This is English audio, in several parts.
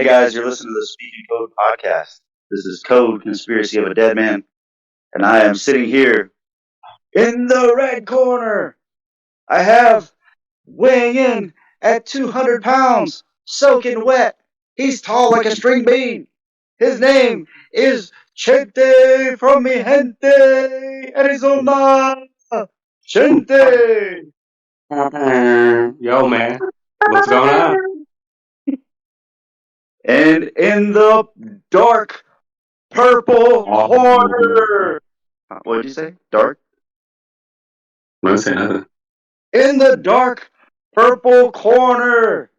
Hey guys, you're listening to the SpeakInC.O.A.D podcast. This is COAD, Conspiracy of a Dead Man, and I am sitting here in the red corner. I have weighing in at 200 pounds, soaking wet. He's tall like a string bean. His name is Chente from mi gente, Arizona. Chente. Yo, man. What's going on? And in the dark purple corner. What did you say? Dark? I didn't say nothing. In the dark purple corner.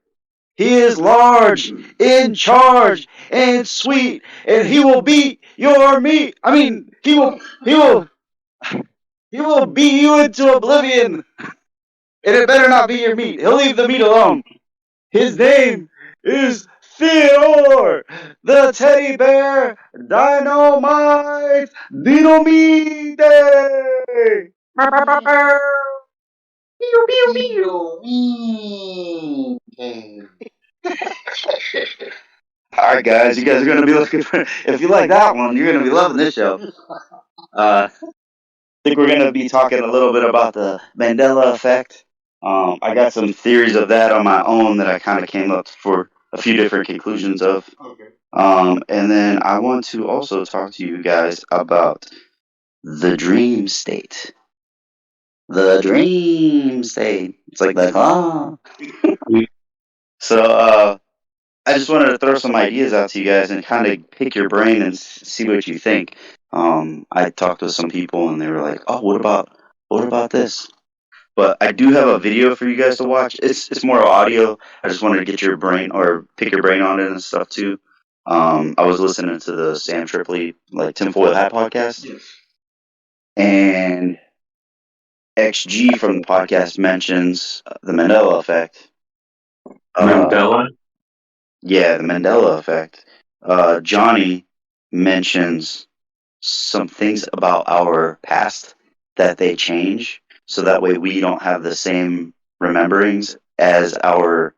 He is large, in charge, and sweet, and he will beat your meat. I mean, he will beat you into oblivion. And it better not be your meat. He'll leave the meat alone. His name is Theodore, the teddy bear Dinomite. Pew, pew, pew. Alright guys, you guys are going to be looking for, if you like that one, you're going to be loving this show. I think we're going to be talking a little bit about the Mandela Effect. I got some theories of that on my own that I kind of came up for a few different conclusions of. Okay. And then I want to also talk to you guys about the dream state. The dream state. It's like that. So, I just wanted to throw some ideas out to you guys and kind of pick your brain and see what you think. I talked with some people and they were like, "Oh, what about this?" But I do have a video for you guys to watch. It's more audio. I just wanted to get your brain or pick your brain on it and stuff too. I was listening to the Sam Tripoli tinfoil hat podcast, and XG from the podcast mentions the Mandela Effect. Mandela? Yeah, the Mandela Effect. Johnny mentions some things about our past that they change, so that way we don't have the same rememberings as our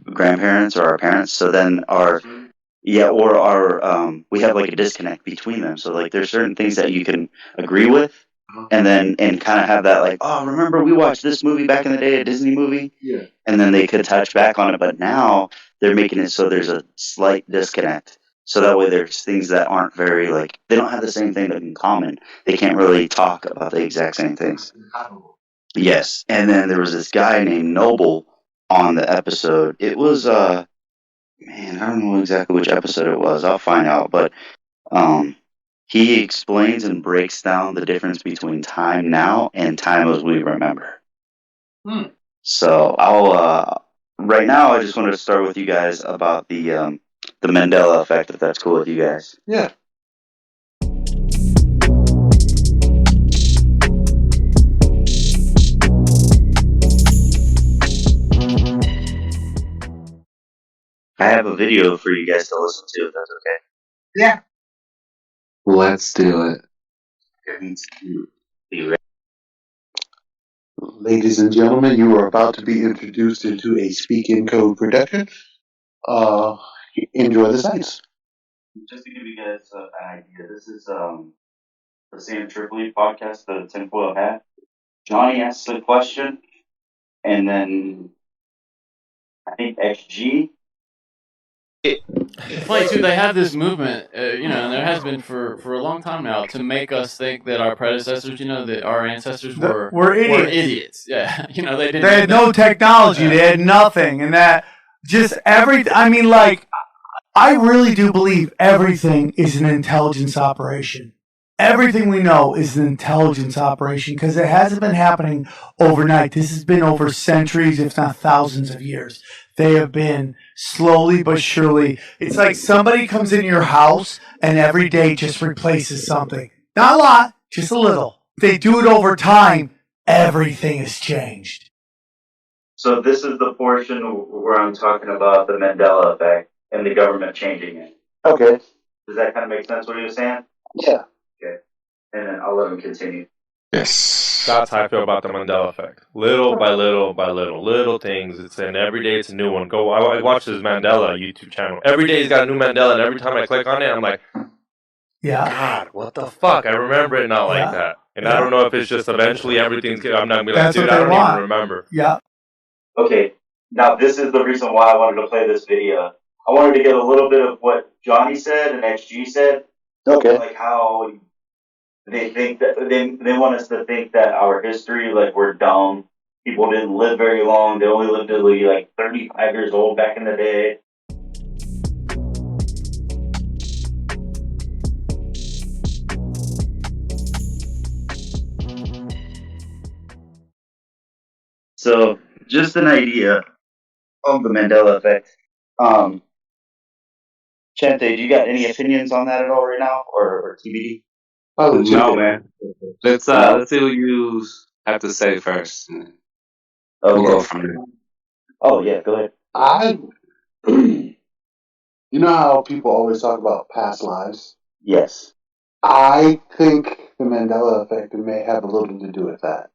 grandparents or our parents. So then we have like a disconnect between them. So like there's certain things that you can agree with, and kind of have that like, oh, remember we watched this movie back in the day, a Disney movie? Yeah. And then they could touch back on it, but now they're making it so there's a slight disconnect. So that way there's things that aren't very they don't have the same thing in common. They can't really talk about the exact same things. Yes. And then there was this guy named Noble on the episode. It was man, I don't know exactly which episode it was. I'll find out, but he explains and breaks down the difference between time now and time as we remember. So I'll right now I just wanted to start with you guys about the Mandela Effect, if that's cool with you guys. Yeah. I have a video for you guys to listen to, if that's okay. Yeah. Let's do it. Be ready. Ladies and gentlemen, you are about to be introduced into a SpeakInC.O.A.D production. Enjoy the sights. Just to give you guys an idea, this is the Sam Tripoli podcast, the tinfoil hat. Johnny asks a question, and then I think XG. It's funny too. They have this movement, and there has been for a long time now, to make us think that our predecessors, that our ancestors were idiots. Yeah, they didn't. They had no technology. They had nothing, and that just every. I mean, I really do believe everything is an intelligence operation. Everything we know is an intelligence operation because it hasn't been happening overnight. This has been over centuries, if not thousands of years. They have been slowly but surely. It's like somebody comes in your house and every day just replaces something. Not a lot, just a little. They do it over time. Everything has changed. So this is the portion where I'm talking about the Mandela Effect and the government changing it. Okay. Does that kind of make sense what he was saying? Yeah. Okay. And then I'll let him continue. Yes. That's how I feel about the Mandela Effect. Little by little things. It's and every day it's a new one. I watch this Mandela YouTube channel. Every day he's got a new Mandela, and every time I click on it, I'm like, Yeah. God, what the fuck? I remember it not like that. And I don't know if it's just eventually everything's good. I'm not gonna be like, dude, I don't even remember. Yeah. Okay, now this is the reason why I wanted to play this video. I wanted to get a little bit of what Johnny said and XG said. Okay. Like how they think that they want us to think that our history, like we're dumb. People didn't live very long. They only lived to be like 35 years old back in the day. So, just an idea of the Mandela Effect. Chente, do you got any opinions on that at all right now, or TBD? Oh, no, man. Let's see what you have to say first. We'll go from there. Oh yeah, go ahead. You know how people always talk about past lives? Yes. I think the Mandela Effect may have a little to do with that.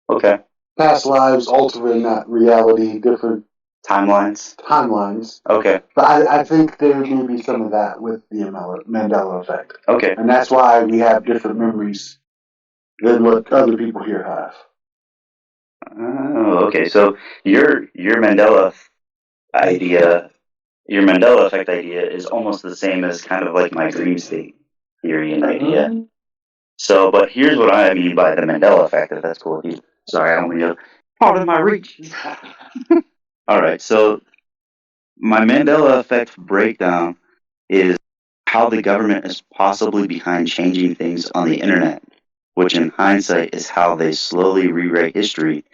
Okay. Past lives, altering that reality, different Timelines. Okay. But I think there may be some of that with the Mandela Effect. Okay. And that's why we have different memories than what other people here have. Oh, okay. So your Mandela idea, your Mandela Effect idea, is almost the same as kind of like my dream state theory and idea. So, but here's what I mean by the Mandela Effect. If that's cool with you. Sorry, I don't mean to. Out of my reach. All right. So my Mandela Effect breakdown is how the government is possibly behind changing things on the internet, which in hindsight is how they slowly rewrite history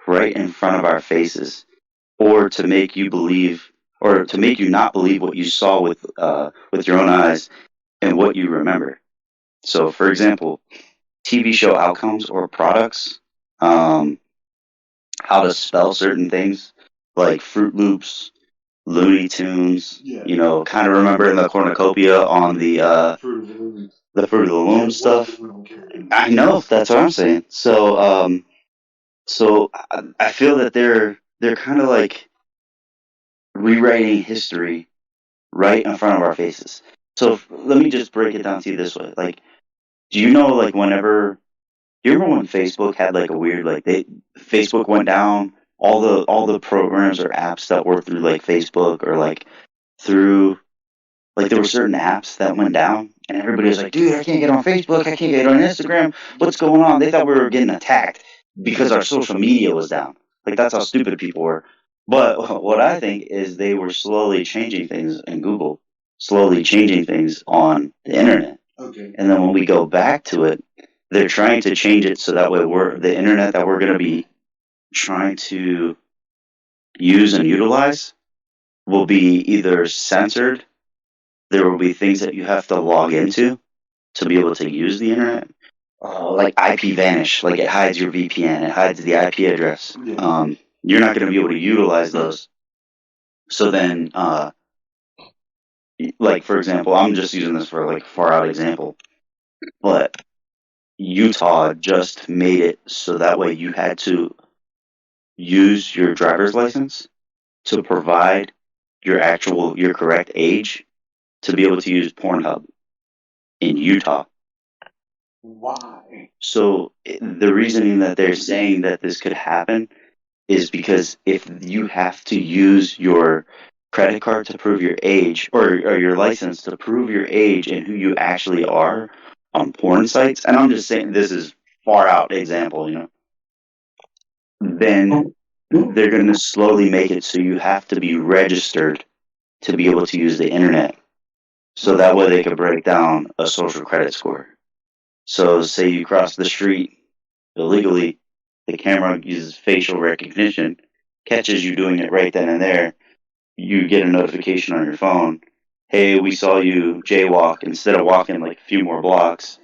right in front of our faces, or to make you believe, or to make you not believe what you saw with your own eyes and what you remember. So, for example, TV show outcomes or products, how to spell certain things like Fruit Loops, Looney Tunes, you know, kind of remembering the cornucopia on the Fruit of the Loom stuff. I know, that's what I'm saying. So, so I feel that they're kind of like rewriting history right in front of our faces. So let me just break it down to you this way. Like, do you know, like, whenever, do you remember when Facebook had like a weird, like, Facebook went down, all the programs or apps that were through like Facebook or like through, like, there were certain apps that went down and everybody was like, dude, I can't get on Facebook, I can't get on Instagram, what's going on? They thought we were getting attacked because our social media was down. Like, that's how stupid people were. But what I think is they were slowly changing things in Google, slowly changing things on the internet. Okay. And then when we go back to it, they're trying to change it so that way the internet that we're going to be trying to use and utilize will be either censored. There will be things that you have to log into to be able to use the internet. Like IP vanish, like it hides your VPN, it hides the IP address. Yeah. You're not going to be able to utilize those. So then, like, for example, I'm just using this for like far out example, but Utah just made it so that way you had to use your driver's license to provide your correct age to be able to use Pornhub in Utah. Why? So the reasoning that they're saying that this could happen is because if you have to use your credit card to prove your age or your license to prove your age and who you actually are on porn sites, and I'm just saying this is far out example, you know, then they're going to slowly make it so you have to be registered to be able to use the internet. So that way they could break down a social credit score. So say you cross the street illegally, the camera uses facial recognition, catches you doing it right then and there. You get a notification on your phone. Hey, we saw you jaywalk. Instead of walking like a few more blocks,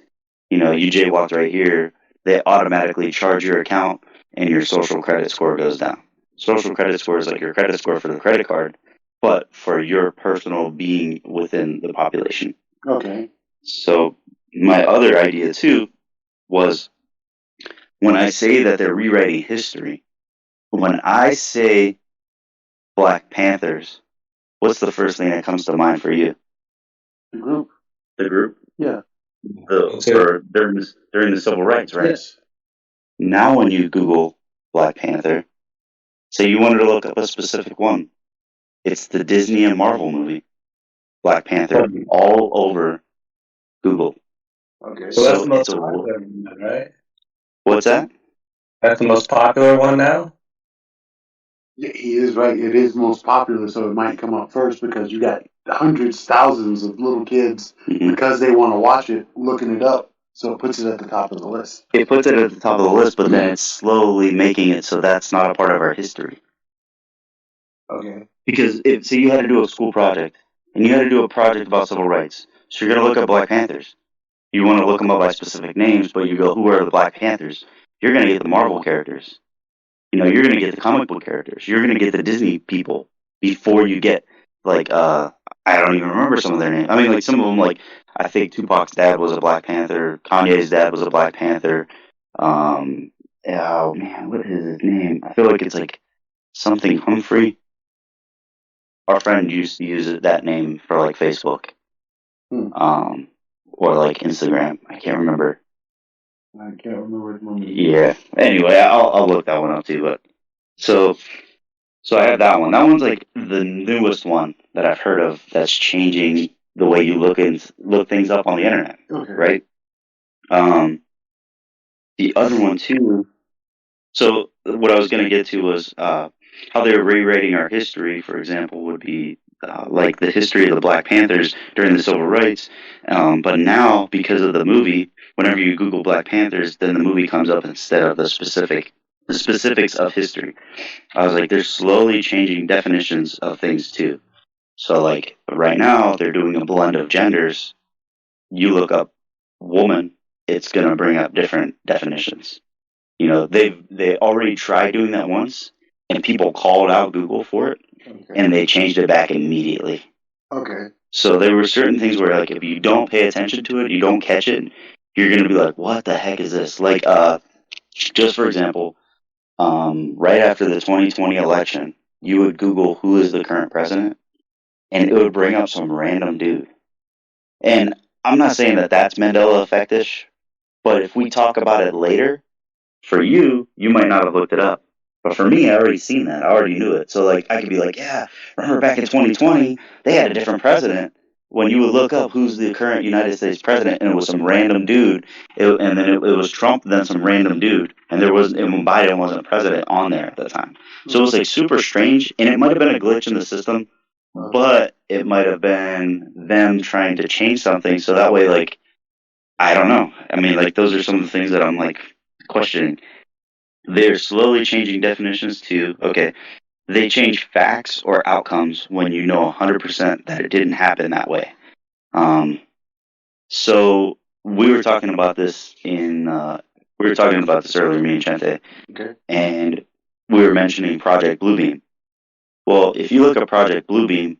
you know, you jaywalked right here. They automatically charge your account and your social credit score goes down. Social credit score is like your credit score for the credit card, but for your personal being within the population. Okay. So my other idea too was when I say that they're rewriting history, when I say Black Panthers, what's the first thing that comes to mind for you? The group. The group? Yeah. During the civil rights, right? Yes. Now when you Google Black Panther, say you wanted to look up a specific one, it's the Disney and Marvel movie, Black Panther, all over Google. Okay. So that's the most it's a popular one, right? what's that? That's the most popular one now? He is right. It is most popular, so it might come up first because you got hundreds, thousands of little kids Mhm. because they want to watch it, looking it up. So it puts it at the top of the list. It puts it at the top of the list, but then it's slowly making it so that's not a part of our history. Okay. Because so you had to do a school project, and you had to do a project about civil rights. So you're going to look up Black Panthers. You want to look them up by specific names, but you go, who are the Black Panthers? You're going to get the Marvel characters. You're going to get the comic book characters. You're going to get the Disney people before you get, like, I don't even remember some of their names. I mean, like, some of them, like, I think Tupac's dad was a Black Panther. Kanye's dad was a Black Panther. Oh, man, what is his name? I feel like it's, like, something Humphrey. Our friend used to use that name for, like, Facebook. Or, like, Instagram. I can't remember. I can't remember his name. Yeah. Anyway, I'll look that one up, too, but... So I have that one. That one's like the newest one that I've heard of that's changing the way you look things up on the internet. Okay. Right? The other one too. So what I was going to get to was how they're rewriting our history. For example, would be like the history of the Black Panthers during the civil rights. But now, because of the movie, whenever you Google Black Panthers, then the movie comes up instead of the specifics of history. I was like, they're slowly changing definitions of things too. So like right now, they're doing a blend of genders. You look up woman, it's gonna bring up different definitions. They already tried doing that once, and people called out Google for it, and they changed it back immediately. Okay. So there were certain things where like if you don't pay attention to it, you don't catch it, you're gonna be like, what the heck is this? Like just for example. Right after the 2020 election, you would Google who is the current president, and it would bring up some random dude. And I'm not saying that that's Mandela Effect-ish, but if we talk about it later, for you might not have looked it up. But for me, I already seen that. I already knew it. So like I could be like, yeah, remember back in 2020, they had a different president. When you would look up who's the current United States president, and it was some random dude, and then it was Trump, then some random dude, and Biden wasn't president on there at the time. So it was like super strange, and it might have been a glitch in the system, but it might have been them trying to change something so that way, like, I don't know. I mean, like, those are some of the things that I'm like questioning. They're slowly changing definitions to, okay, they change facts or outcomes when you know 100% that it didn't happen that way. So we were talking about this earlier, me and Chente, Okay. and we were mentioning Project Bluebeam. Well, if you look at Project Bluebeam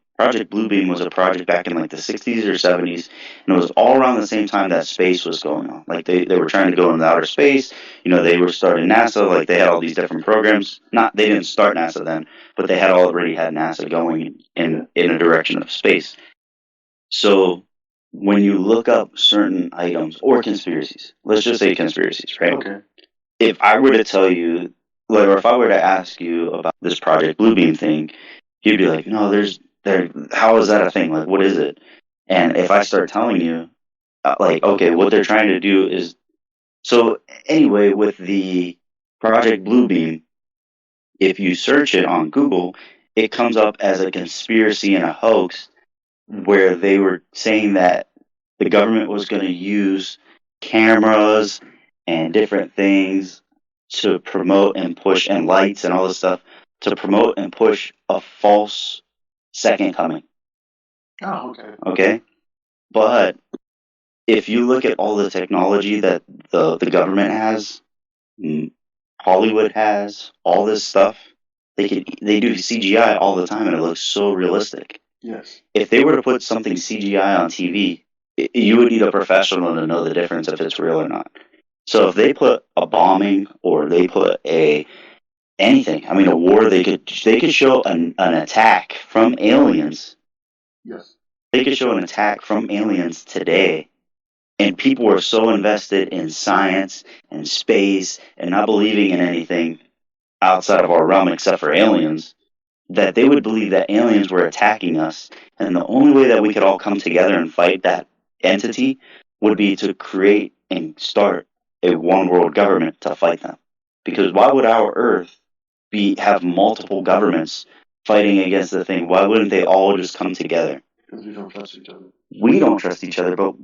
was a project back in like the 60s or 70s, and it was all around the same time that space was going on. Like they were trying to go into outer space. They were starting NASA. Like they had all these different programs. They didn't start NASA then, but they had already had NASA going in a direction of space. So when you look up certain items or conspiracies, let's just say conspiracies, right? Okay. If I were to tell you, like, or if I were to ask you about this Project Bluebeam thing, you'd be like, no, how is that a thing? Like, what is it? And if I start telling you, like, okay, what they're trying to do is, so anyway, with the Project Bluebeam, if you search it on Google, it comes up as a conspiracy and a hoax where they were saying that the government was going to use cameras and different things to promote and push, and lights and all this stuff to promote and push a false second coming. Oh, okay. Okay? But if you look at all the technology that the government has, Hollywood has, all this stuff, they do CGI all the time and it looks so realistic. Yes. If they were to put something CGI on TV, you would need a professional to know the difference if it's real or not. So if they put a bombing or they put anything, I mean a war, they could show an attack from aliens. Yes. They could show an attack from aliens today, and people were so invested in science and space and not believing in anything outside of our realm except for aliens, that they would believe that aliens were attacking us, and the only way that we could all come together and fight that entity would be to create and start a one world government to fight them. Because why would our Earth have multiple governments fighting against the thing? Why wouldn't they all just come together? Because we don't trust each other. We don't trust each other, but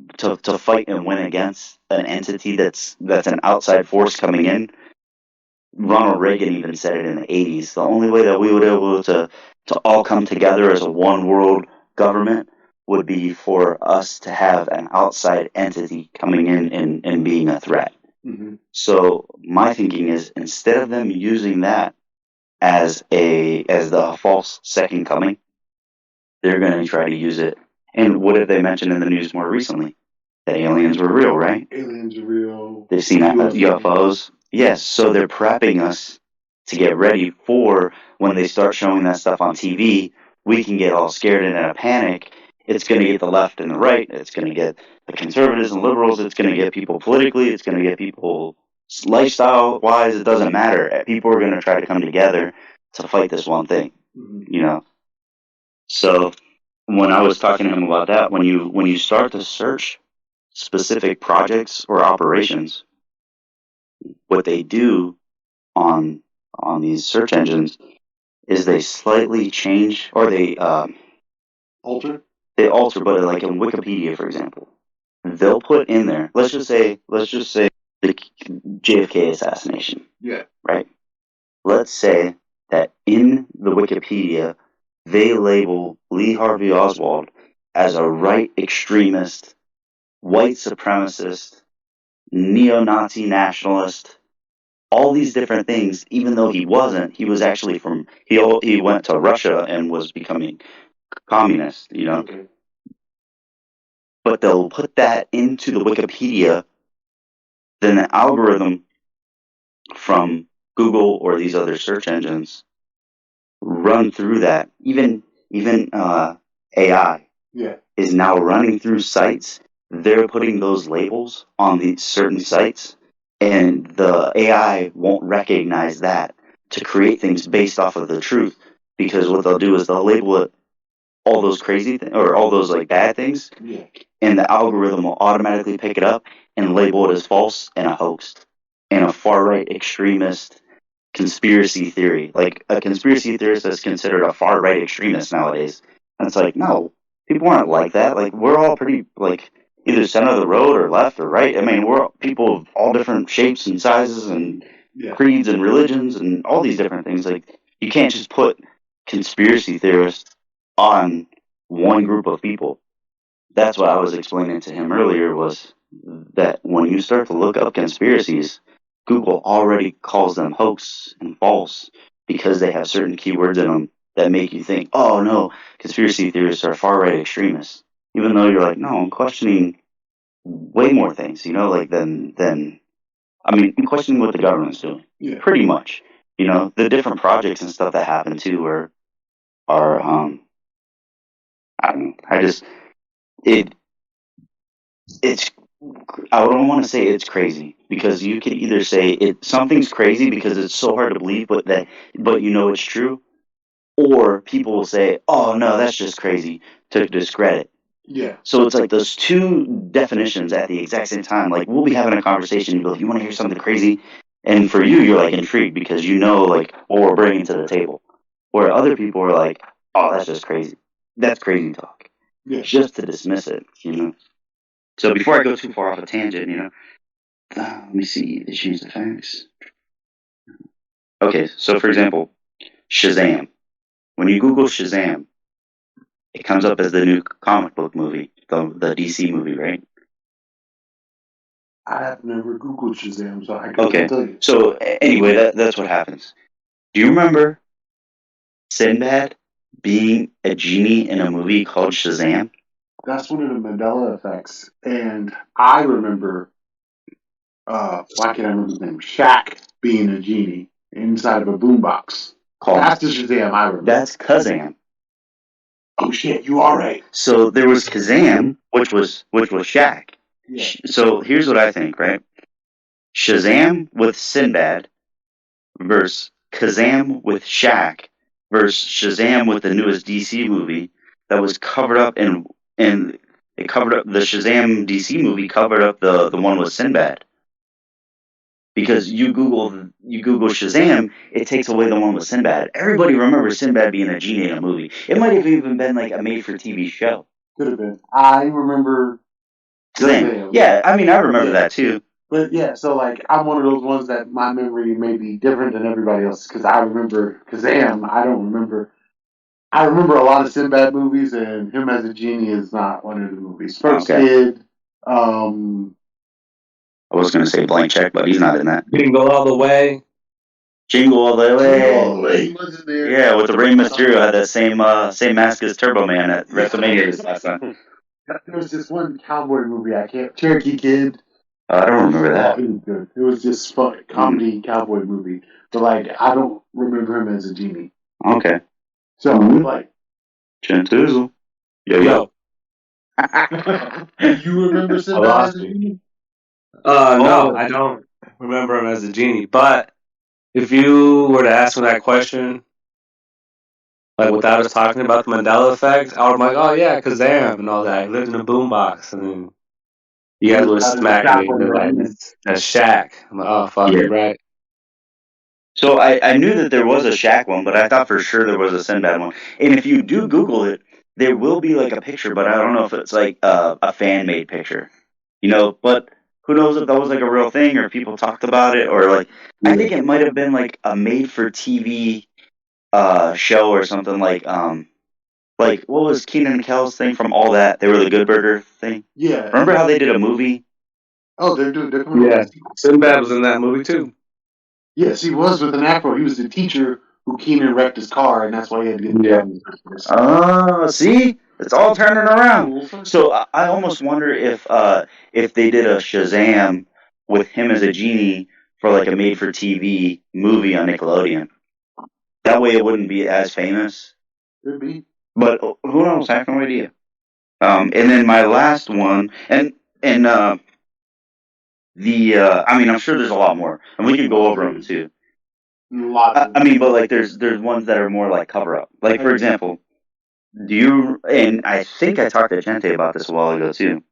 to fight and win against an entity that's an outside force coming in. Ronald Reagan even said it in the 80s. The only way that we would be able to all come together as a one world government would be for us to have an outside entity coming in and being a threat. Mm-hmm. So my thinking is, instead of them using that as the false second coming, they're going to try to use it. And what have they mentioned in the news more recently? That aliens were real, right? Aliens are real. They've seen UFOs. Yes, so they're prepping us to get ready for when they start showing that stuff on TV. We can get all scared and in a panic. It's going to get the left and the right. It's going to get the conservatives and liberals. It's going to get people politically. It's going to get people lifestyle-wise. It doesn't matter. People are going to try to come together to fight this one thing, you know. So when I was talking to him about that, when you start to search specific projects or operations, what they do on these search engines is they slightly change, or they alter. They alter, but like in Wikipedia, for example, they'll put in there. Let's just say the JFK assassination. Yeah. Right. Let's say that in the Wikipedia they label Lee Harvey Oswald as a right extremist, white supremacist, neo-Nazi nationalist, all these different things, even though he wasn't. He was actually he went to Russia and was becoming communist, you know. Okay. But they'll put that into the Wikipedia, then the algorithm from Google or these other search engines run through that. Even AI is now running through sites. They're putting those labels on these certain sites, and the AI won't recognize that to create things based off of the truth. Because what they'll do is they'll label it all those crazy or all those like bad things, and the algorithm will automatically pick it up and label it as false and a hoax and a far right extremist conspiracy theory. Like a conspiracy theorist is considered a far right extremist nowadays. And it's like, no, people aren't like that. Like, we're all pretty like either center of the road or left or right. I mean, we're people of all different shapes and sizes and creeds and religions and all these different things. Like, you can't just put conspiracy theorists on one group of people. That's what I was explaining to him earlier, was that when you start to look up conspiracies, Google already calls them hoax and false because they have certain keywords in them that make you think, oh no, conspiracy theorists are far right extremists. Even though you're like, no, I'm questioning way more things, you know, like than I mean, I'm questioning what the government's doing. Yeah. Pretty much. You know, the different projects and stuff that happen too are I don't know. It's I don't want to say it's crazy, because you could either say something's crazy because it's so hard to believe, but you know it's true, or people will say, oh no, that's just crazy, to discredit. Yeah. So it's like those two definitions at the exact same time. Like, we'll be having a conversation, you'll be like, you want to hear something crazy? And for you, you're like intrigued because you know like what we're bringing to the table. Where other people are like, oh, that's just crazy. That's crazy talk. Yeah. Just to dismiss it, you know. So before I go too far off a tangent, you know, let me see. They changed the facts. Okay, so for example, Shazam. When you Google Shazam, it comes up as the new comic book movie, the DC movie, right? I have never Googled Shazam, so I can't tell you. So anyway, that's what happens. Do you remember Sinbad being a genie in a movie called Shazam? That's one of the Mandela effects, and I remember why can't I remember his name? Shaq being a genie inside of a boombox. That's the Shazam I remember. That's Kazam. Oh shit, you are right. So there was Kazam, which was Shaq. Yeah. So here's what I think, right? Shazam with Sinbad versus Kazam with Shaq versus Shazam with the newest DC movie that was covered up and it covered up the Shazam DC movie covered up the one with Sinbad. Because you Google Shazam, it takes away the one with Sinbad. Everybody remembers Sinbad being a genie in a movie. It might have even been like a made-for-TV show. Could have been. I remember Shazam. Yeah, I mean, I remember that too. But yeah, so like I'm one of those ones that my memory may be different than everybody else because I remember Kazam. I don't remember. I remember a lot of Sinbad movies, and him as a genie is not one of the movies. First Kid. I was gonna say Blank Check, but he's not in that. Jingle All the Way. Jingle All the Way. Jingle All the Way. He wasn't there. Yeah, with the Rey Mysterio had that same mask as Turbo Man at WrestleMania this last time. There was this one cowboy movie Cherokee Kid. I don't remember that. It was good. It was just fun, comedy cowboy movie, but like I don't remember him as a genie. Okay. So like Chente. Yo. You remember Sinbad as a genie? No, I don't remember him as a genie. But if you were to ask me that question, like without us talking about the Mandela Effect, I would be like, oh yeah, Kazam and all that. He lived in a boombox, and then you guys would smack me. That's Shaq. I'm like, oh fuck, you're right. So I knew that there was a Shaq one, but I thought for sure there was a Sinbad one. And if you do Google it, there will be like a picture, but I don't know if it's like a fan-made picture. You know, but who knows if that was like a real thing or if people talked about it or like I think it might have been like a made-for-TV show or something like what was Keenan and Kel's thing from All That? They were the Good Burger thing. Yeah. Remember how they did a movie? Oh, they're doing different. Yeah, Sinbad was in that movie too. Yes, he was with an afro. He was the teacher who Keenan wrecked his car, and that's why he had to get down. Oh, see, it's all turning around. So I almost wonder if they did a Shazam with him as a genie for like a made-for-TV movie on Nickelodeon. That way, it wouldn't be as famous. Could be. But who knows? I have no idea. And then my last one, and I mean, I'm sure there's a lot more, and we can go over them too. I mean, but like, there's ones that are more like cover up. Like for example, and I think I talked to Chente about this a while ago too.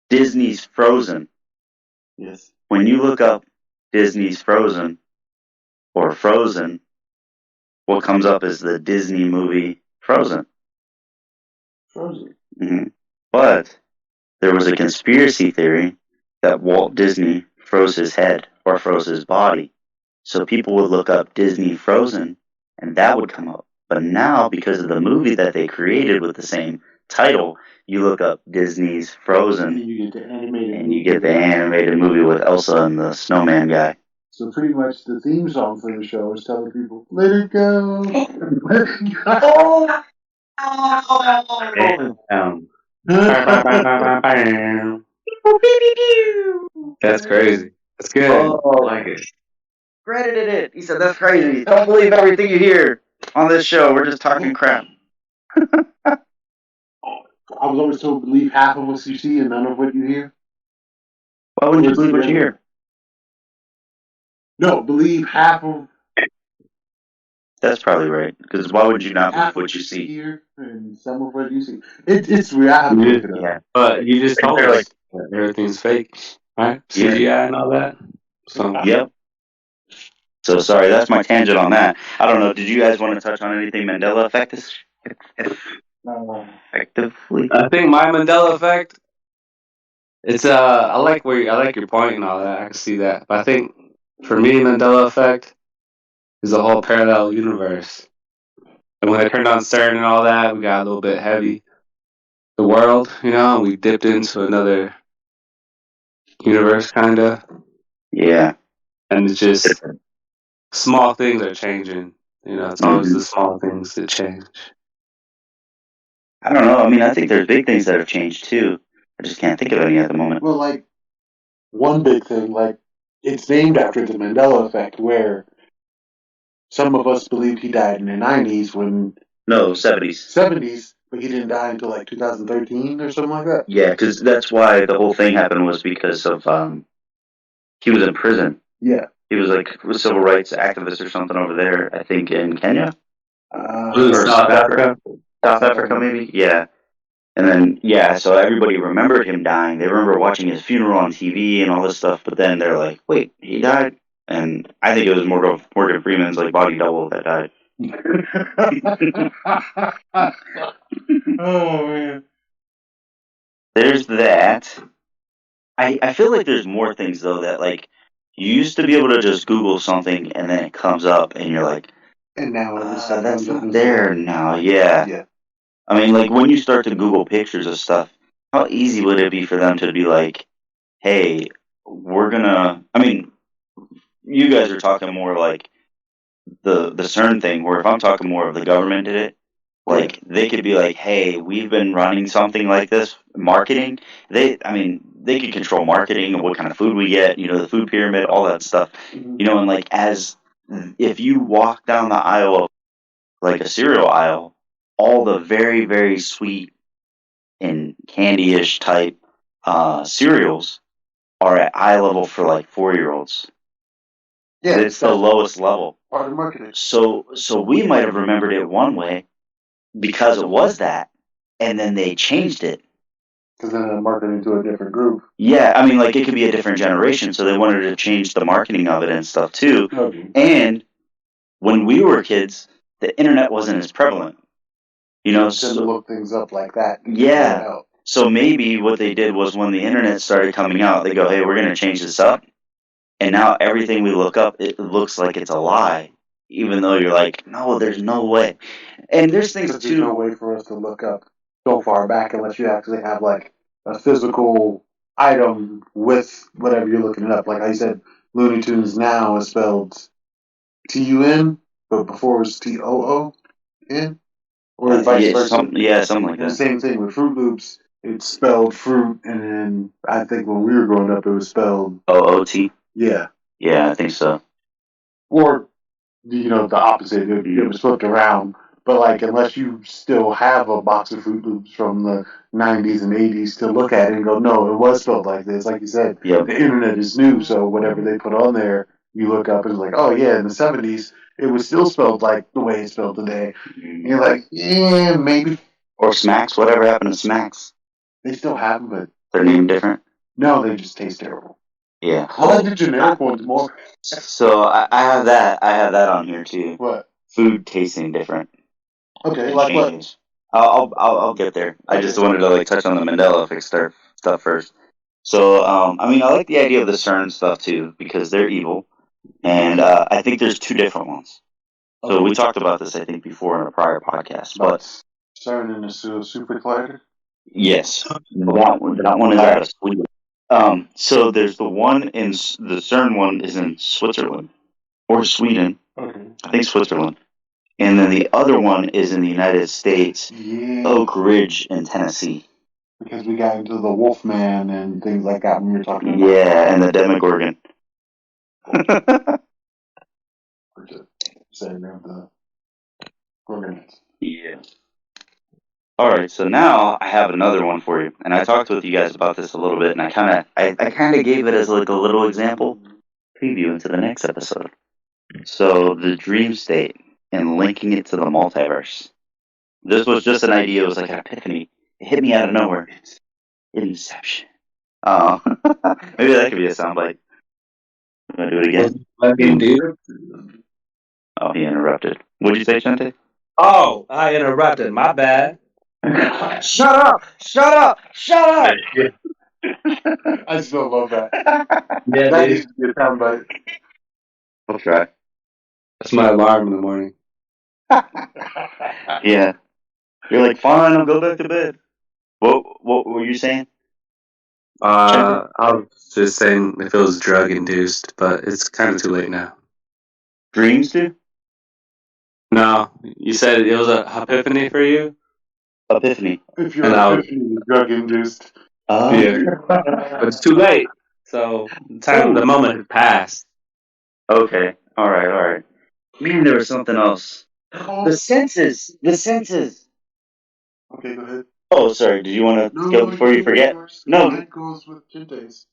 Disney's Frozen. Yes. When you look up Disney's Frozen or Frozen, what comes up is the Disney movie Frozen. Frozen. Mm-hmm. But there was a conspiracy theory that Walt Disney froze his head or froze his body. So people would look up Disney Frozen, and that would come up. But now, because of the movie that they created with the same title, you look up Disney's Frozen, and you get the animated movie with Elsa and the snowman guy. So pretty much the theme song for the show is telling people, let it go. Let it go. That's crazy. That's good. I like it. Credited it. He said, that's crazy. Don't believe everything you hear on this show. We're just talking crap. I was always told believe half of what you see and none of what you hear. Why wouldn't you believe what you hear? No, believe half of. That's probably right. Because why would you not believe what you see? Hear and some of what you see. It's reality. Yeah. But you just told us everything's fake, right? CGI and all that. So, yep. So sorry, that's my tangent on that. I don't know. Did you guys want to touch on anything Mandela Effect effectively? I think my Mandela Effect. It's I like your point and all that. I can see that. But I think for me, Mandela Effect is a whole parallel universe. And when I turned on CERN and all that, we got a little bit heavy. The world, we dipped into another universe, kind of. Yeah. And it's just small things are changing. It's always the small things that change. I don't know. I mean, I think there's big things that have changed too. I just can't think of any at the moment. Well, like one big thing, like it's named after the Mandela Effect, where some of us believe he died in the 90s No, 70s. 70s, but he didn't die until like 2013 or something like that. Yeah, because that's why the whole thing happened was because of he was in prison. Yeah. He was like a civil rights activist or something over there, I think in Kenya. Was it Or South Africa? South Africa, maybe? Yeah. And then, yeah, so everybody remembered him dying. They remember watching his funeral on TV and all this stuff, but then they're like, wait, he died? And I think it was Morgan Freeman's like body double that died. Oh, man. There's that. I feel like there's more things, though, that, like, you used to be able to just Google something and then it comes up and you're like, And now that's not there now, yeah. I mean, like, when you start to Google pictures of stuff, how easy would it be for them to be like, hey, we're gonna, I mean, you guys are talking more like the CERN thing, where if I'm talking more of the government did it, like, they could be like, hey, we've been running something like this, marketing. They could control marketing and what kind of food we get, the food pyramid, all that stuff. And like, if you walk down the aisle, like a cereal aisle, all the very, very sweet and candy-ish type cereals are at eye level for like 4-year-olds. Yeah, it's the lowest level. Part of marketing. So we might have remembered it one way because it was that, and then they changed it. Because then it marketed to a different group. Yeah, I mean, like, it could be a different generation, so they wanted to change the marketing of it and stuff too. Okay. And when we were kids, the internet wasn't as prevalent. So so look things up like that. Yeah. So maybe what they did was when the internet started coming out, they go, hey, we're going to change this up. And now everything we look up, it looks like it's a lie, even though you're like, no, there's no way. And there's things There's too. no way for us to look up so far back unless you actually have like a physical item with whatever you're looking it up. Like I said, Looney Tunes now is spelled TUN, but before it was TOON, or vice versa. Something like And that. same thing with Fruit Loops. It's spelled fruit, and then I think when we were growing up, it was spelled OOT. Yeah. Yeah, I think so. Or the opposite. It was flipped around. But like, unless you still have a box of Fruit Loops from the 90s and 80s to look at it and go, no, it was spelled like this. Like you said, Yep. The internet is new, so whatever they put on there, you look up and it's like, oh yeah, in the 70s, it was still spelled like the way it's spelled today. And you're like, yeah, maybe. Or Smacks. Whatever happened to Smacks? They still have them, but they're named different. No, they just taste terrible. Yeah. I like the generic ones more. So I have that. I have that on here too. What? Food tasting different. Okay, like what? I'll get there. I just wanted to like touch on the Mandela Effect stuff first. So I like the idea of the CERN stuff too because they're evil, and I think there's two different ones. So we talked about this I think before in a prior podcast, but CERN and the super collider. Yes, that one is out of Sweden. So there's the one in the CERN one is in Switzerland or Sweden. Okay. I think Switzerland. And then the other one is in the United States, Oak Ridge in Tennessee. Because we got into the Wolfman and things like that when we were talking about. Yeah, and the Demogorgon. Saying of the Gorgonites. Yeah. All right, so now I have another one for you, and I talked with you guys about this a little bit, and I kind of gave it as like a little example preview into the next episode. So the dream state and linking it to the multiverse. This was just an idea. It was like an epiphany. It hit me out of nowhere. It's Inception. Oh, maybe that could be a soundbite. You want to do it again? Fucking dude. Oh, he interrupted. What did you say, Chente? Oh, I interrupted. My bad. Shut up! Shut up! Shut up! I still love that. Yeah, That dude. needs to be a soundbite. I'll try. That's my alarm in the morning. Yeah. You're like, fine, I'll go back to bed. What were you saying? I was just saying if it was drug induced, but it's kind of too late now. Dreams do? No, you said it was a epiphany for you? Epiphany. If you're And epiphany is drug induced. Yeah. But it's too late. So So the moment had passed. Okay. All right. Man, there was something else. The senses. Okay, go ahead. Oh, sorry. Did you want to go before you forget? No. That goes with Chente's.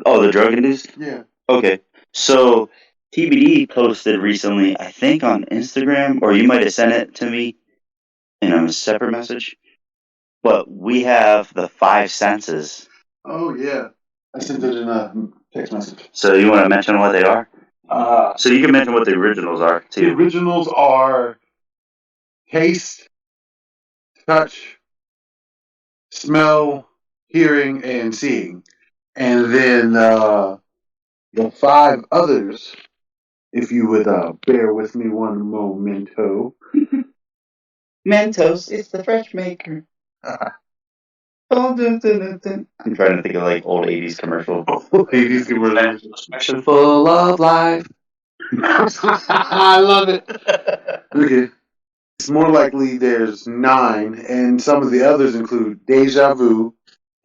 Oh, the drug induced? Yeah. Okay. So TBD posted recently, I think on Instagram, or you might have sent it to me in a separate message. But we have the 5 senses. Oh, yeah. I sent it in a text message. So you want to mention what they are? So you can mention what the originals are, too. The originals are taste, touch, smell, hearing, and seeing. And then the 5 others, if you would bear with me one momento. Mentos, it's the fresh maker. I'm trying to think of like old 80s commercial. 80s commercials. Expression full of life. I love it. Okay. It's more likely there's 9, and some of the others include deja vu,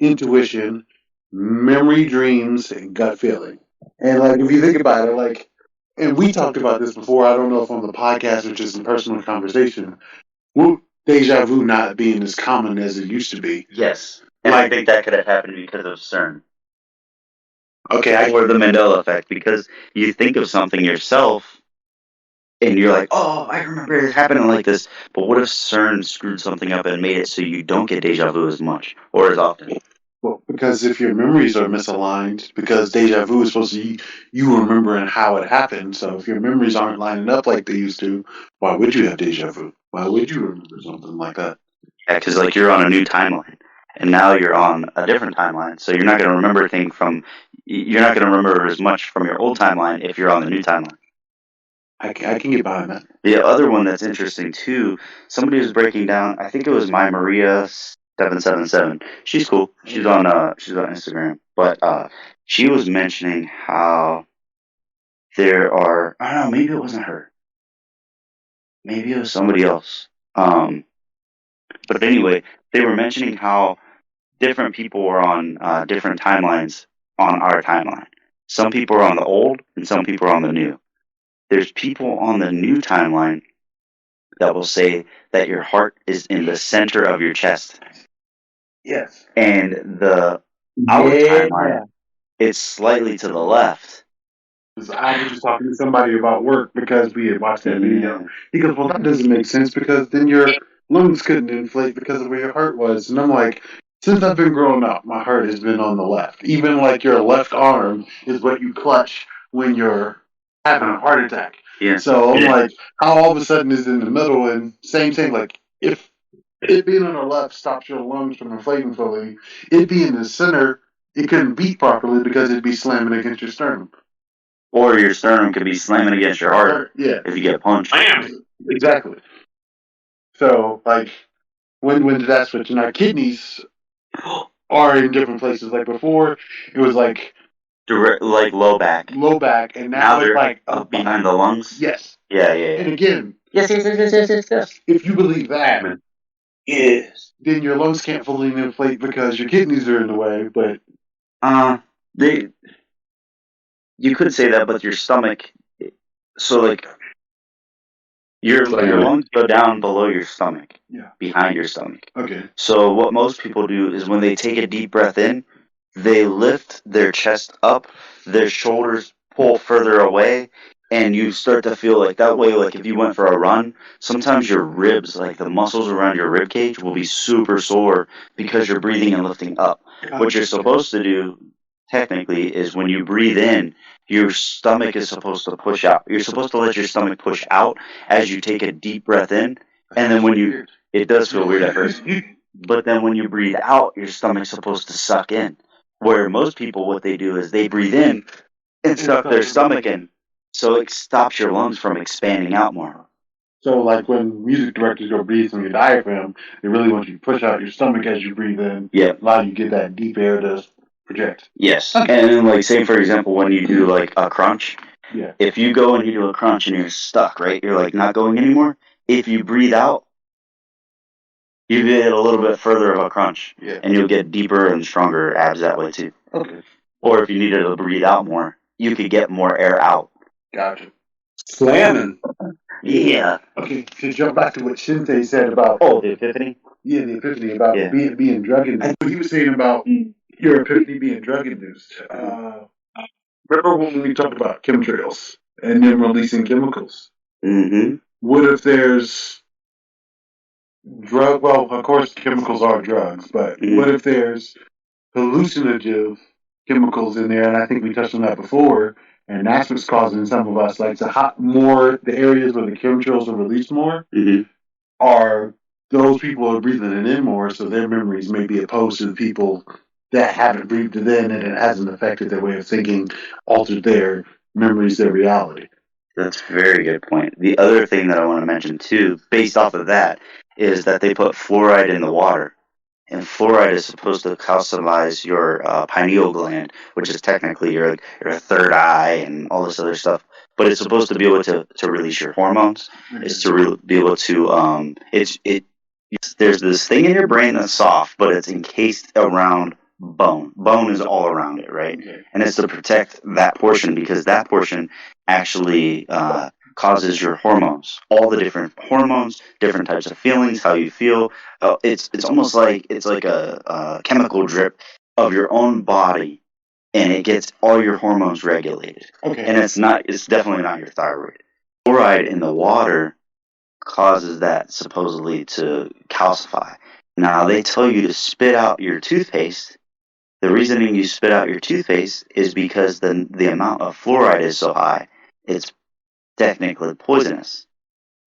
intuition, memory, dreams, and gut feeling. And like, if you think about it, like, and we talked about this before. I don't know if on the podcast or just in personal conversation. Deja vu not being as common as it used to be. Yes. And I think that could have happened because of CERN. Okay. Or the Mandela Effect, because you think of something yourself and you're like, oh, I remember it happening like this. But what if CERN screwed something up and made it so you don't get deja vu as much or as often? Well, because if your memories are misaligned, because deja vu is supposed to be you remembering how it happened. So if your memories aren't lining up like they used to, why would you have deja vu? Why would you remember something like that? Yeah, because like you're on a new timeline, and now you're on a different timeline. So you're not going to remember you're not going to remember as much from your old timeline if you're on the new timeline. I can get behind that. The other one that's interesting too, somebody was breaking down. I think it was My Maria 777. She's cool. She's on Instagram, but she was mentioning how there are. I don't know. Maybe it wasn't her. Maybe it was somebody else. But anyway, they were mentioning how different people were on different timelines on our timeline. Some people are on the old, and some people are on the new. There's people on the new timeline that will say that your heart is in the center of your chest. Yes. And our timeline, it's slightly to the left. I was just talking to somebody about work because we had watched that video. He goes, well, that doesn't make sense because then your lungs couldn't inflate because of where your heart was. And I'm like, since I've been growing up, my heart has been on the left. Even like your left arm is what you clutch when you're having a heart attack. Yeah. So I'm like, how all of a sudden is in the middle? And same thing, like if it being on the left stops your lungs from inflating fully, it being in the center, it couldn't beat properly because it'd be slamming against your sternum. Or your sternum could be slamming against your heart. Yeah. If you get punched. Bam! Exactly. So, like, when did that switch? And our kidneys are in different places. Like, before, it was like direct, like low back, and now it's like up behind the lungs. Yes. Yeah. And again, yes. If you believe that, yes, then your lungs can't fully inflate because your kidneys are in the way. But you could say that, but your stomach. So like your lungs go down below your stomach. Yeah. Behind your stomach. Okay. So what most people do is when they take a deep breath in, they lift their chest up, their shoulders pull further away, and you start to feel like that way, like if you went for a run, sometimes your ribs, like the muscles around your rib cage, will be super sore because you're breathing and lifting up. What you're supposed to do, technically, is when you breathe in, your stomach is supposed to push out. You're supposed to let your stomach push out as you take a deep breath in, and then it does feel weird at first, but then when you breathe out, your stomach's supposed to suck in. Where most people, what they do is they breathe in and suck their stomach in, so it stops your lungs from expanding out more. So, like when music directors go breathe from your diaphragm, they really want you to push out your stomach as you breathe in. Yeah. Allow you to get that deep air to project. Yes. And then, like, say for example, when you do like a crunch, yeah. If you go and you do a crunch and you're stuck, right? You're like not going anymore. If you breathe out, you get a little bit further of a crunch, and you'll get deeper and stronger abs that way too. Okay. or if you needed to breathe out more, you could get more air out. Gotcha. Slamming. Yeah. Okay, to jump back to what Chente said about The epiphany. Yeah, the epiphany about being drug induced. He was saying about your epiphany being drug induced. Remember when we talked about chemtrails and them releasing chemicals? Mm-hmm. What if there's drug? Well, of course, chemicals are drugs, but what if there's hallucinative chemicals in there? And I think we touched on that before, and that's what's causing some of us, like the areas where the chemtrails are released more, are those people are breathing it in more, so their memories may be opposed to the people that haven't breathed it in, and it hasn't affected their way of thinking, altered their memories, their reality. That's a very good point. The other thing that I want to mention too, based off of that, is that they put fluoride in the water. And fluoride is supposed to calcify your pineal gland, which is technically your third eye and all this other stuff. But it's supposed to be able to release your hormones. It's to be able to there's this thing in your brain that's soft, but it's encased around bone. Bone is all around it, right? And it's to protect that portion, because that portion actually causes your hormones, all the different hormones, different types of feelings, how you feel. It's almost like it's like a chemical drip of your own body, and it gets all your hormones regulated. Okay. And it's definitely not your thyroid. Fluoride in the water causes that supposedly to calcify. Now they tell you to spit out your toothpaste. The reasoning you spit out your toothpaste is because the amount of fluoride is so high, it's technically poisonous.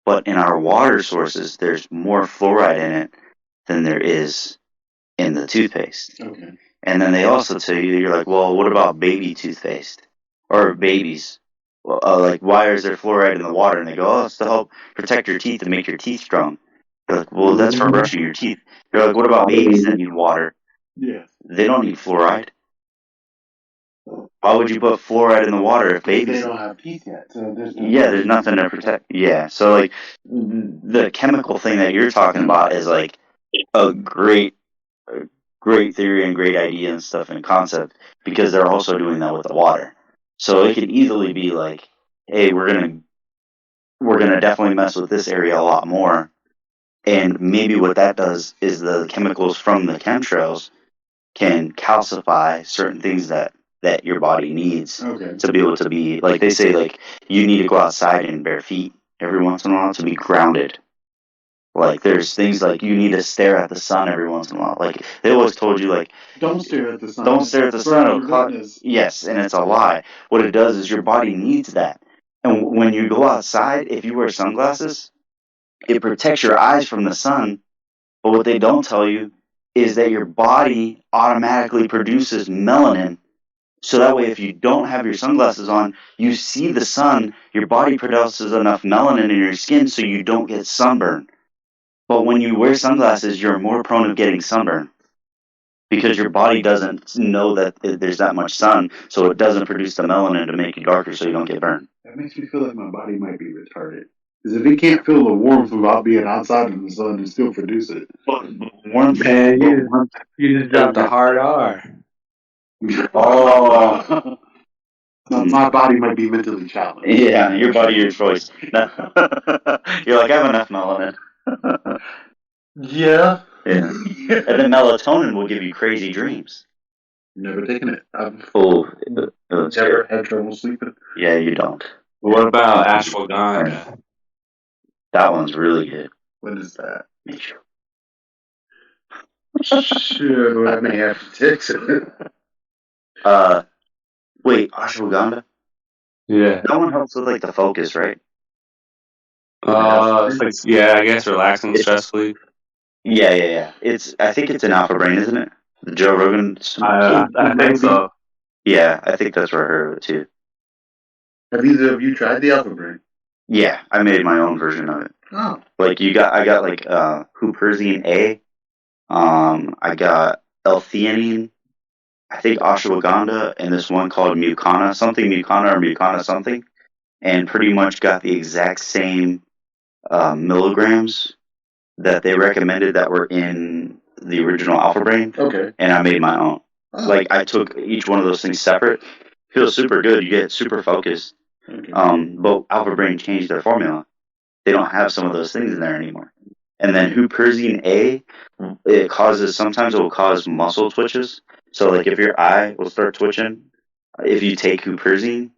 But in our water sources, there's more fluoride in it than there is in the toothpaste. Okay. And then they also tell you, you're like, well, what about baby toothpaste? Or babies? Well, like, why is there fluoride in the water? And they go, oh, it's to help protect your teeth and make your teeth strong. You're like, well, that's for brushing your teeth. You're like, what about babies that need water? Yeah. They don't need fluoride. Why would you put fluoride in the water if babies... They don't have teeth yet, so there's nothing to protect. Yeah, so, like, the chemical thing that you're talking about is, like, a great theory and great idea and stuff and concept, because they're also doing that with the water. So it could easily be like, hey, we're gonna definitely mess with this area a lot more, and maybe what that does is the chemicals from the chemtrails can calcify certain things that your body needs to be able to be, like they say, like, you need to go outside in bare feet every once in a while to be grounded. Like, there's things like you need to stare at the sun every once in a while. Like, they always told you, like, don't stare at the sun. Don't stare at the sun. Yes, and it's a lie. What it does is your body needs that. And when you go outside, if you wear sunglasses, it protects your eyes from the sun. But what they don't tell you is that your body automatically produces melanin. So that way, if you don't have your sunglasses on, you see the sun, your body produces enough melanin in your skin so you don't get sunburn. But when you wear sunglasses, you're more prone to getting sunburn, because your body doesn't know that there's that much sun, so it doesn't produce the melanin to make you darker so you don't get burned. That makes me feel like my body might be retarded. Because if it can't feel the warmth without being outside in the sun and still produce it. Warmth? Man, you just dropped a hard R. Oh. My body might be mentally challenged. Yeah, your body, your choice. You're like, I have enough melanin. Yeah. Yeah. And then melatonin will give you crazy dreams. Never taken it. I've never had trouble sleeping. Yeah, you don't. What about ashwagandha? That one's really good. What is that? Nature. Sure, I may have to text it. Wait, ashwagandha? Yeah. That one helps with, like, the focus, right? It's like, yeah, I guess relaxing, stress relief. Yeah. I think it's an Alpha Brain, isn't it? The Joe Rogan. I think so. Yeah, I think that's where I heard of it too. Have either of you tried the Alpha Brain? Yeah, I made my own version of it. Oh. Like, I got like huperzine A. I got L-theanine. I think ashwagandha, and this one called Mucana or Mucana something, and pretty much got the exact same milligrams that they recommended that were in the original Alpha Brain. Okay. And I made my own. Like I took each one of those things separate. Feels super good. You get super focused. Okay. But Alpha Brain changed their formula. They don't have some of those things in there anymore. And then huperzine A, sometimes it will cause muscle twitches. So like if your eye will start twitching, if you take huperzine,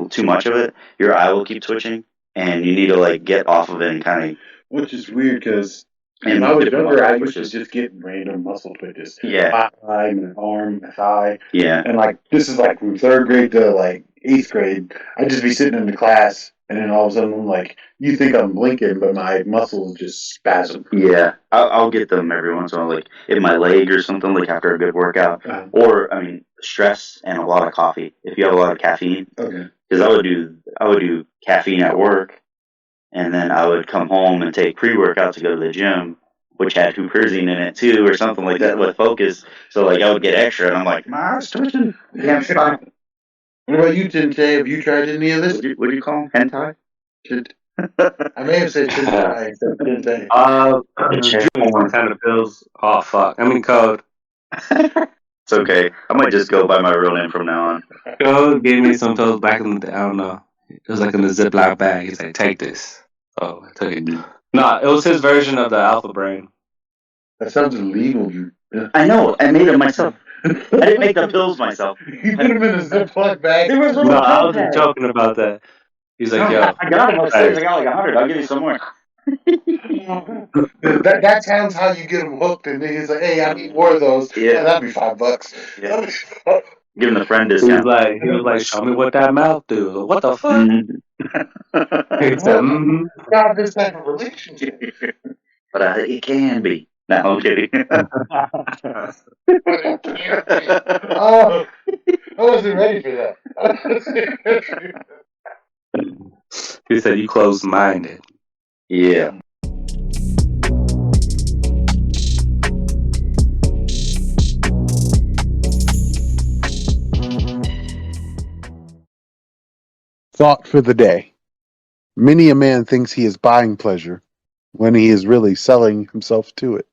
too much of it, your eye will keep twitching, and you need to like get off of it and kind of. Which is weird because when I was younger, I used to just get random muscle twitches. Yeah. My eye, my arm, my thigh. Yeah. And like this is like from 3rd grade to like 8th grade. I'd just be sitting in the class, and then all of a sudden, like you think I'm blinking, but my muscles just spasm. Yeah, I'll get them every once in a while, like in my leg or something, like after a good workout, or I mean, stress and a lot of coffee. If you have a lot of caffeine, Okay. Because I would do caffeine at work, and then I would come home and take pre-workout to go to the gym, which had huperzine in it too, or something like that with focus. So like I would get extra, and I'm like, my eyes twitching, can't stop. What about you, Chente? Have you tried any of this? What do you call them? Hentai? I may have said Chente instead of Chente. One kind of feels. Oh fuck! I mean, COAD. It's okay. I might just go by my real name from now on. COAD gave me some pills back in the day. I don't know. It was like in a Ziploc bag. He's like, take this. Oh, I took it. No, it was his version of the Alpha Brain. That sounds illegal. I know. I made it myself. I didn't make the pills myself. You put them in a Ziploc bag. No, I was just joking about that. He's like, yo. I got them upstairs. I got like 100. I'll give you some more. that sounds how you get them hooked, and then he's like, "Hey, I need more of those." Yeah, that'd be $5. Yeah. Giving the friend discount. He was like, show me what that mouth do. What the fuck? He said, God, this type of relationship. But it can be. No, I'm kidding. Oh, I wasn't ready for that. He said, you closed-minded. Yeah. Thought for the day. Many a man thinks he is buying pleasure when he is really selling himself to it.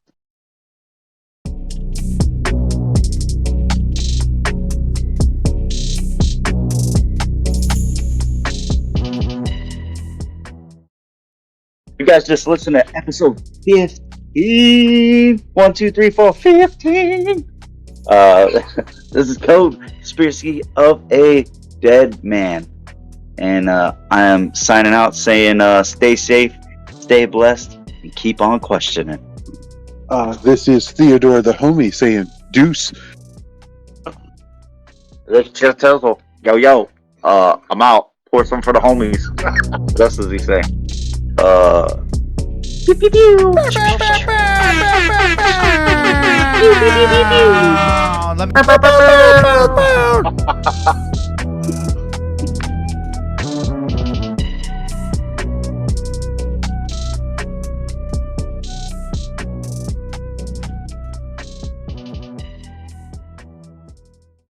You guys just listened to episode 15. 1, 2, 3, 4, 15. This is COAD, Conspiracy of a Dead Man. And I am signing out saying stay safe, stay blessed, and keep on questioning. This is Theodore the homie saying deuce. This is just Tezzle. Yo, I'm out. Pour some for the homies. What else does he say? Pew, pew, pew. Let me